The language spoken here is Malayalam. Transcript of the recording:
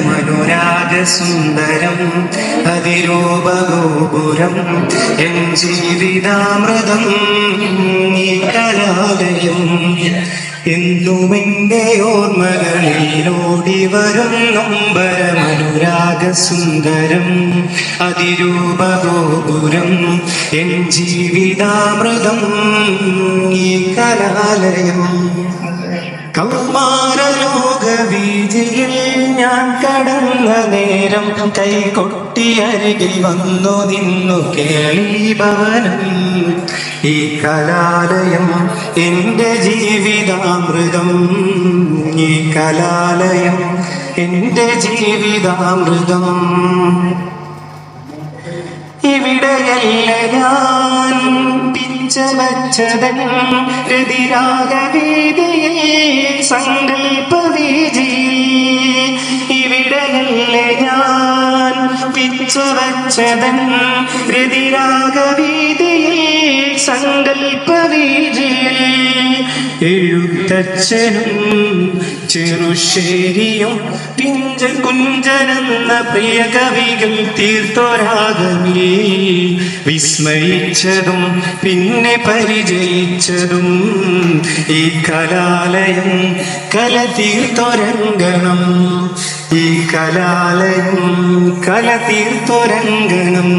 മനോരാഗസുന്ദരം അതിരൂപഗോപുരം എൻ ജീവിതാമൃതം ഈ കലാലയം എന്നുമെന്റെ ഓർമ്മകളിലോടി വരും നൊമ്പരമനുരാഗസുന്ദരം അതിരൂപഗോപുരം എൻ ജീവിതാമൃതം ഈ കലാലയം കൗമാരലോകവീതിയിൽ ഞാൻ കടന്ന നേരം കൈകൊട്ടിയരികിൽ വന്നു നിന്നു കേളീഭവനം ഈ കലാലയം എന്റെ ജീവിതാമൃതം ഈ കലാലയം എന്റെ ജീവിതാമൃതം ഇവിടെയല്ല ഞാൻ പിച്ചവച്ചതൻ രതിരാഗവേദിയിൽ സങ്കൽപ്പവീജിയിൽ ഇവിടെയല്ല ഞാൻ പിച്ചവച്ചതൻ രതിരാഗവേദിയിൽ സങ്കൽപ്പവീജിയിൽ എഴുത്തച്ഛനും ചെറുശ്ശേരിയും പിഞ്ച കുഞ്ചനെന്ന പ്രിയ കവികൾ തീർത്തൊരാഗമേ വിസ്മയിച്ചതും പിന്നെ പരിചയിച്ചതും ഈ കലാലയം കല തീർത്തൊരങ്കണം ഈ കലാലയം കല തീർത്തൊരങ്കണം